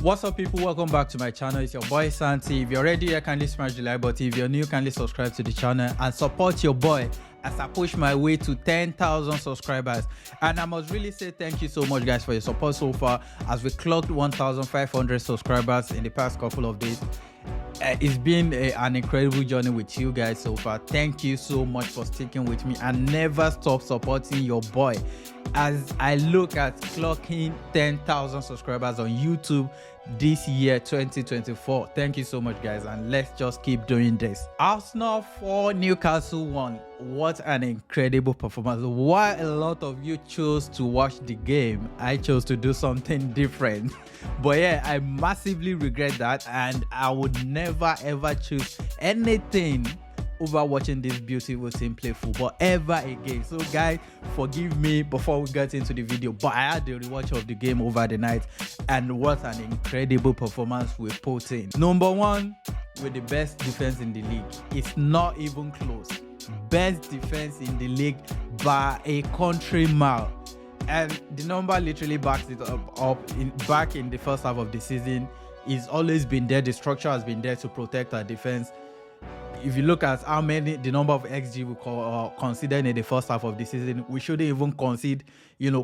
What's up, people? Welcome back to my channel. It's your boy Santi. If you're already here, kindly smash the like button. If you're new, kindly subscribe to the channel and support your boy as I push my way to 10,000 subscribers. And I must really say thank you so much, guys, for your support so far as we clocked 1,500 subscribers in the past couple of days. It's been an incredible journey with you guys so far. Thank you so much for sticking with me and never stop supporting your boy as I look at clocking 10,000 subscribers on YouTube this year 2024. Thank you so much, guys, and let's just keep doing this. Arsenal 4, Newcastle 1. What an incredible performance. While a lot of you chose to watch the game, I chose to do something different. But yeah, I massively regret that, and I would never ever choose anything over watching this beautiful team play football ever again. So guys, forgive me before we get into the video, but I had the rewatch of the game over the night, and what an incredible performance we put in. Number one, with the best defense in the league. It's not even close. Best defense in the league by a country mile. And the number literally backs it back in the first half of the season. It's always been there. The structure has been there to protect our defense. If you look at how many, the number of XG we considered in the first half of the season, we shouldn't even concede,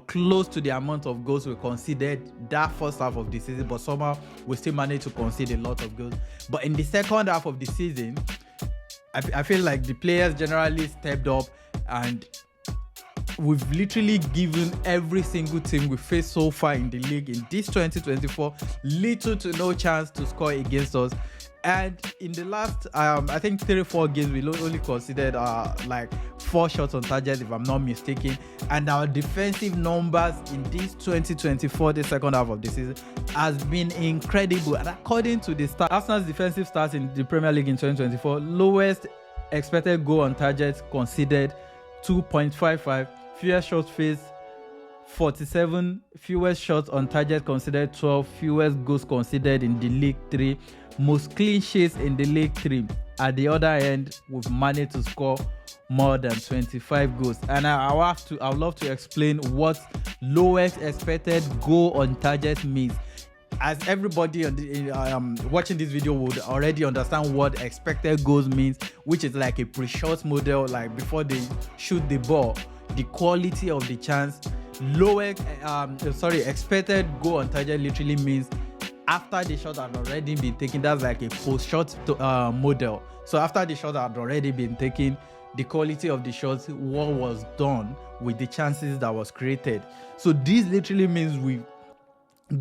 close to the amount of goals we conceded that first half of the season, but somehow we still managed to concede a lot of goals. But in the second half of the season, I feel like the players generally stepped up, and we've literally given every single team we faced so far in the league in this 2024 little to no chance to score against us. And in the last I think 3-4 games, we only considered like 4 shots on target, if I'm not mistaken. And our defensive numbers in this 2024, the second half of the season, has been incredible. And according to the stats, Arsenal's defensive stats in the Premier League in 2024, lowest expected goal on target conceded 2.55, fewest shots faced 47, fewest shots on target considered 12, fewest goals considered in the league 3, most clean sheets in the league 3. At the other end, we've managed to score more than 25 goals. And I would love to explain what lowest expected goal on target means, as everybody watching this video would already understand what expected goals means, which is like a pre-shot model, like before they shoot the ball, the quality of the chance. Expected goal on target literally means after the shot had already been taken. That's like a post-shot model. So after the shot had already been taken, the quality of the shots, what was done with the chances that was created. So this literally means we've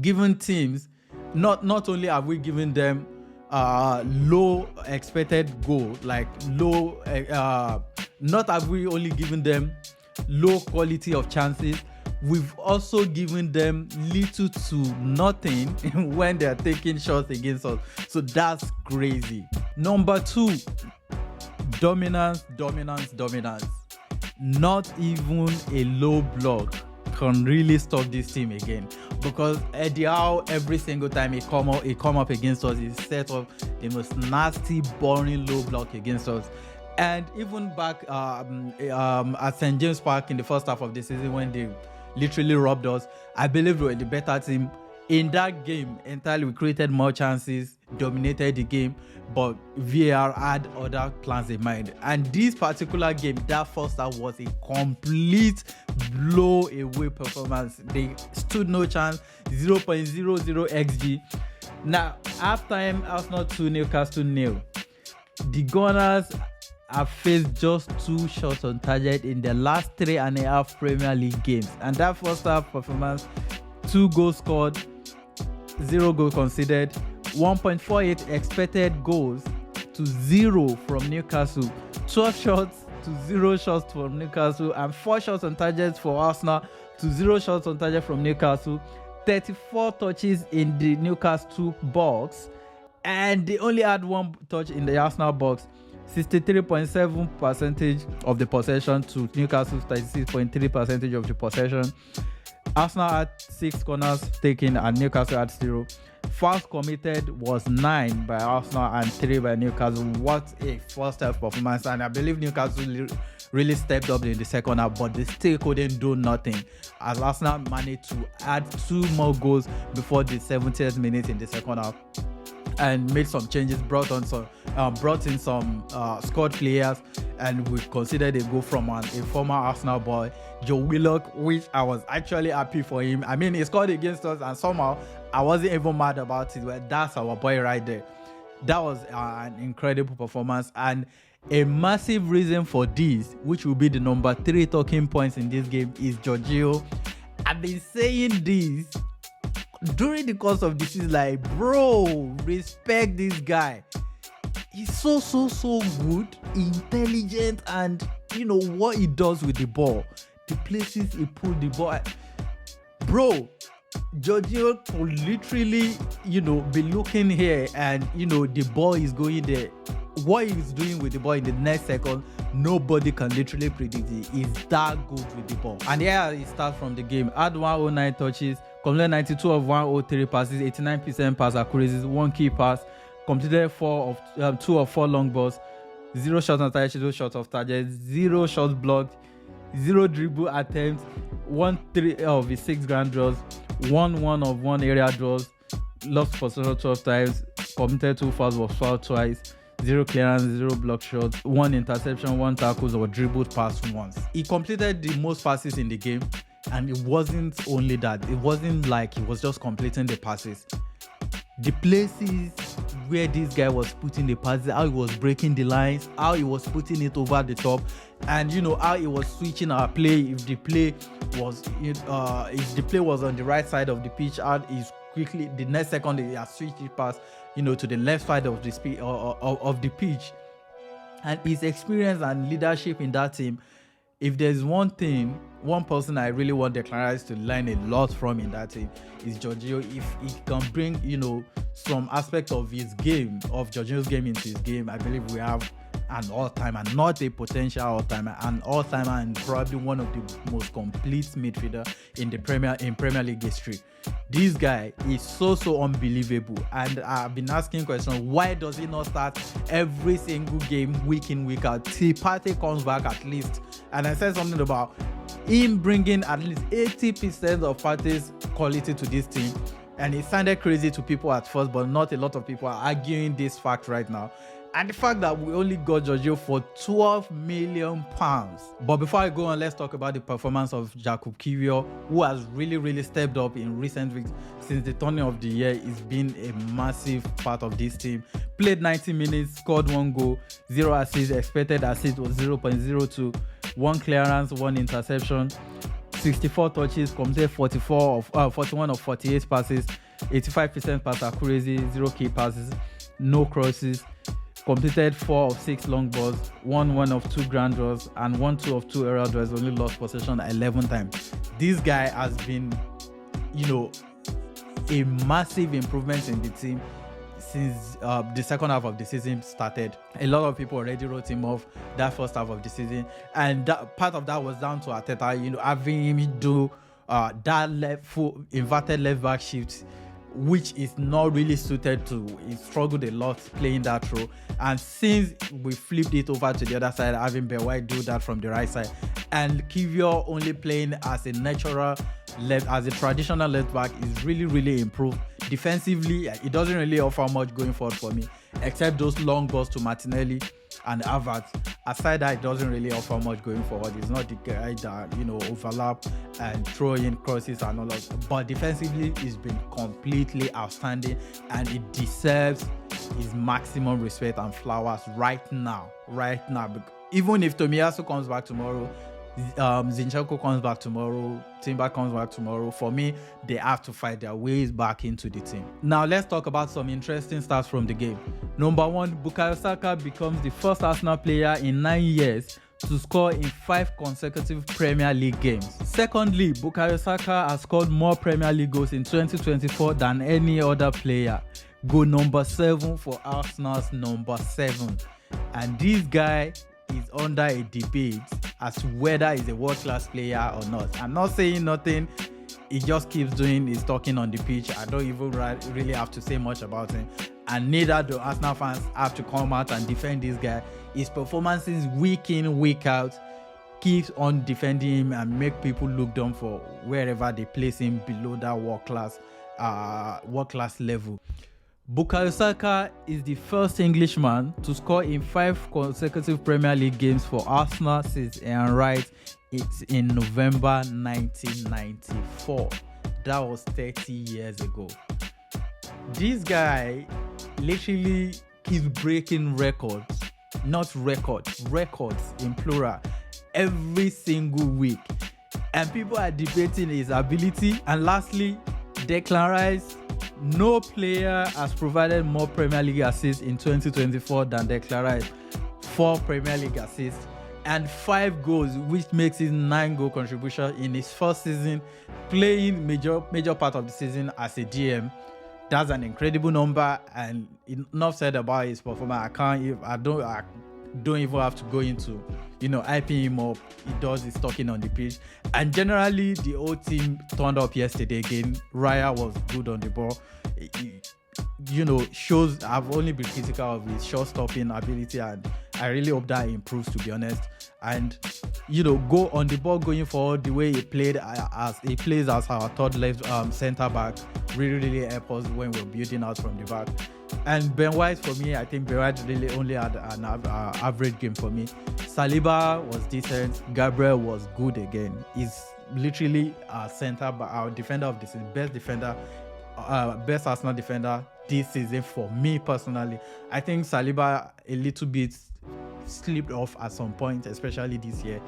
given teams, not only have we given them low expected goal, like low, not have we only given them low quality of chances, we've also given them little to nothing when they're taking shots against us. So that's crazy. Number 2, dominance. Not even a low block can really stop this team again, because Eddie Howe, every single time he come up against us, he set up the most nasty, boring low block against us. And even back at St. James Park in the first half of the season, when they literally robbed us, I believe we were the better team in that game entirely. We created more chances, dominated the game, but VAR had other plans in mind. And this particular game, that first half, was a complete blow away performance. They stood no chance, 0.00 XG. Now, halftime, Arsenal 2, Newcastle 0. The Gunners have faced just 2 shots on target in the last 3.5 Premier League games. And that first half performance, 2 goals scored, 0 goal conceded, 1.48 expected goals to 0 from Newcastle, 12 shots to 0 shots from Newcastle, and 4 shots on target for Arsenal to 0 shots on target from Newcastle, 34 touches in the Newcastle box, and they only had 1 touch in the Arsenal box. 63.7% of the possession to Newcastle's 36.3% of the possession. Arsenal had 6 corners taken and Newcastle had 0. Fouls committed was 9 by Arsenal and 3 by Newcastle. What a first half performance, and I believe Newcastle really stepped up in the second half, but they still couldn't do nothing as Arsenal managed to add 2 more goals before the 70th minute in the second half and made some changes, brought in some squad players, and we considered a goal from a former Arsenal boy, Joe Willock, which I was actually happy for him. I mean, he scored against us and somehow I wasn't even mad about it. Well, that's our boy right there. That was an incredible performance, and a massive reason for this, which will be the number 3 talking points in this game, is Jorginho. I've been saying this during the course of this season, like, bro, respect this guy. He's so good, intelligent, and you know what he does with the ball, the places he put the ball. Bro, Jorginho could literally, be looking here and, the ball is going there. What he's doing with the ball in the next second, nobody can literally predict it. He's that good with the ball. And yeah, he starts from the game. Had 109 touches, completed 92 of 103 passes, 89% pass accuracy, 1 key pass, completed 2 of 4 long balls, 0 shots on target, 0 shots off target, 0 shots blocked, 0 dribble attempts, 1-3 of his 6 grand draws, 1 of 1 area draws, lost possession 12 times, committed 2 fouls, was fouled twice, 0 clearance, 0 block shots, 1 interception, 1 tackles, or dribbled pass once. He completed the most passes in the game, and it wasn't only that. It wasn't like he was just completing the passes. The places where this guy was putting the passes, how he was breaking the lines, how he was putting it over the top, and how he was switching our play. If the play was on the right side of the pitch, how he's quickly the next second he has switched it past to the left side of the pitch. And his experience and leadership in that team, if there's one person I really want Declan Rice to learn a lot from in that team, is Jorginho. If he can bring some aspect of his game, of Jorginho's game, into his game, I believe we have an all-timer, not a potential all-timer, an all-timer, and probably one of the most complete midfielder in Premier League history. This guy is so unbelievable, and I've been asking questions, why does he not start every single game, week in, week out, till Partey comes back at least? And I said something about him bringing at least 80% of Partey's quality to this team, and it sounded crazy to people at first, but not a lot of people are arguing this fact right now. And the fact that we only got Jorginho for £12 million. But before I go on, let's talk about the performance of Jakub Kiwior, who has really stepped up in recent weeks. Since the turning of the year, he's been a massive part of this team. Played 90 minutes, scored 1 goal, 0 assists, expected assist was 0.02, 1 clearance, 1 interception, 64 touches, completed 41 of 48 passes, 85% pass accuracy, 0 key passes, no crosses, completed 4 of 6 long balls, 1 of 2 grand draws, and 1-2 of 2 aerial draws, only lost possession 11 times. This guy has been, a massive improvement in the team since the second half of the season started. A lot of people already wrote him off that first half of the season, and part of that was down to Arteta, having him do that inverted left back shift, which is not really suited to. He struggled a lot playing that role, and since we flipped it over to the other side, having Ben White do that from the right side, and Kiwior only playing as a traditional left back, is really improved. Defensively, it doesn't really offer much going forward for me, except those long balls to Martinelli and Havertz. Aside that, it doesn't really offer much going forward. It's not the guy that overlap and throw in crosses and all of that. But defensively, it's been completely outstanding, and it deserves his maximum respect and flowers right now. Even if Tomiyasu comes back tomorrow, Zinchenko comes back tomorrow, Timber comes back tomorrow, for me, they have to fight their ways back into the team. Now let's talk about some interesting stats from the game. Number 1, Bukayo Saka becomes the first Arsenal player in 9 years to score in 5 consecutive Premier League games. Secondly, Bukayo Saka has scored more Premier League goals in 2024 than any other player. Goal number 7 for Arsenal's number 7. And this guy is under a debate as to whether he's a world-class player or not. I'm not saying nothing. he just keeps doing his talking on the pitch. I don't even really have to say much about him. And neither do Arsenal fans have to come out and defend this guy. His performances week in, week out keeps on defending him and make people look down for wherever they place him below that world class level. Bukayo Saka is the first Englishman to score in 5 consecutive Premier League games for Arsenal since Ian Wright. It's in November 1994. That was 30 years ago. This guy literally keeps breaking records, not records in plural, every single week. And people are debating his ability. And lastly, Declan Rice. No player has provided more Premier League assists in 2024 than Declan Rice. 4 Premier League assists and 5 goals, which makes his 9-goal contribution in his first season, playing major part of the season as a DM. That's an incredible number, and enough said about his performance. I don't even have to go into, hyping him up. He does his talking on the pitch, and generally the whole team turned up yesterday again. Raya was good on the ball. Shows I've only been critical of his shot stopping ability, and I really hope that improves, to be honest. And go on the ball going forward, the way he plays as our third left centre back really help us when we're building out from the back. And Ben White, for me, I think Ben White really only had an average game for me. Saliba was decent. Gabriel was good again. He's literally our defender of this season, best Arsenal defender this season for me personally. I think Saliba a little bit slipped off at some point, especially this year.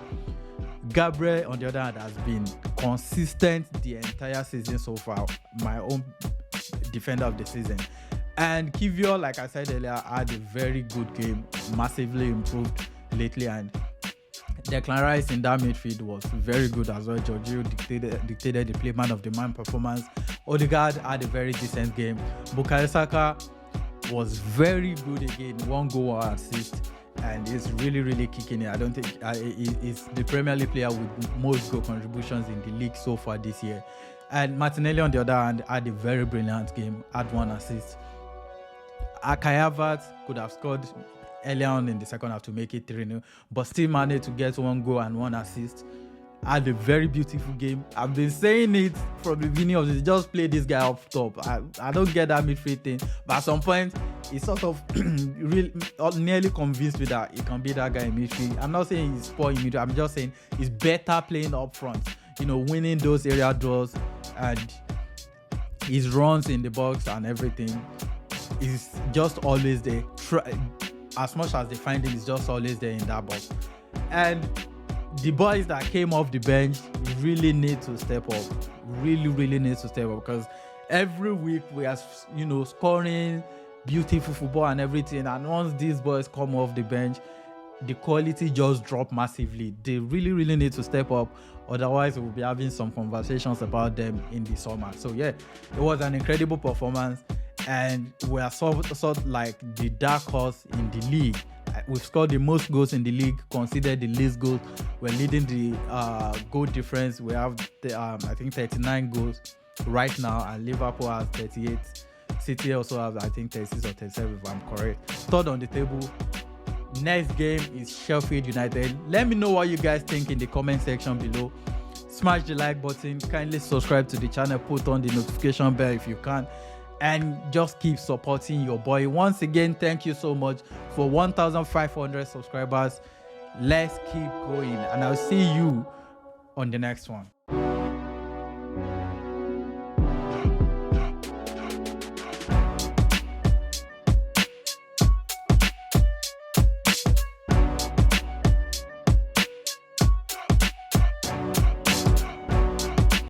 Gabriel, on the other hand, has been consistent the entire season so far. My own defender of the season. And Kiwior, like I said earlier, had a very good game, massively improved lately, and Declan Rice in that midfield was very good as well. Jorginho dictated the play man of the man performance. Odegaard had a very decent game. Bukayo Saka was very good again, 1 goal, 1 assist, and he's really kicking it. I don't think he's the Premier League player with most goal contributions in the league so far this year. And Martinelli, on the other hand, had a very brilliant game, had 1 assist. Havertz could have scored earlier on in the second half to make it 3-0, but still managed to get 1 goal and 1 assist. Had a very beautiful game. I've been saying it from the beginning of this. Just play this guy up top. I don't get that midfield thing, but at some point, he sort of nearly convinced me that he can be that guy in midfield. I'm not saying he's poor in midfield. I'm just saying he's better playing up front. Winning those area draws and his runs in the box and everything. Is just always there. As much as they find him, he's just always there in that box. And the boys that came off the bench really need to step up. Really need to step up, because every week we are, scoring beautiful football and everything. And once these boys come off the bench, the quality just drops massively. They really need to step up. Otherwise, we'll be having some conversations about them in the summer. So yeah, it was an incredible performance. And we are sort of like the dark horse in the league. We've scored the most goals in the league, considered the least goals. We're leading the goal difference. We have, I think, 39 goals right now, and Liverpool has 38. City also have, I think, 36 or 37, if I'm correct. Third on the table. Next game is Sheffield United. Let me know what you guys think in the comment section below. Smash the like button. Kindly subscribe to the channel. Put on the notification bell if you can. And just keep supporting your boy. Once again, thank you so much for 1,500 subscribers. Let's keep going, and I'll see you on the next one.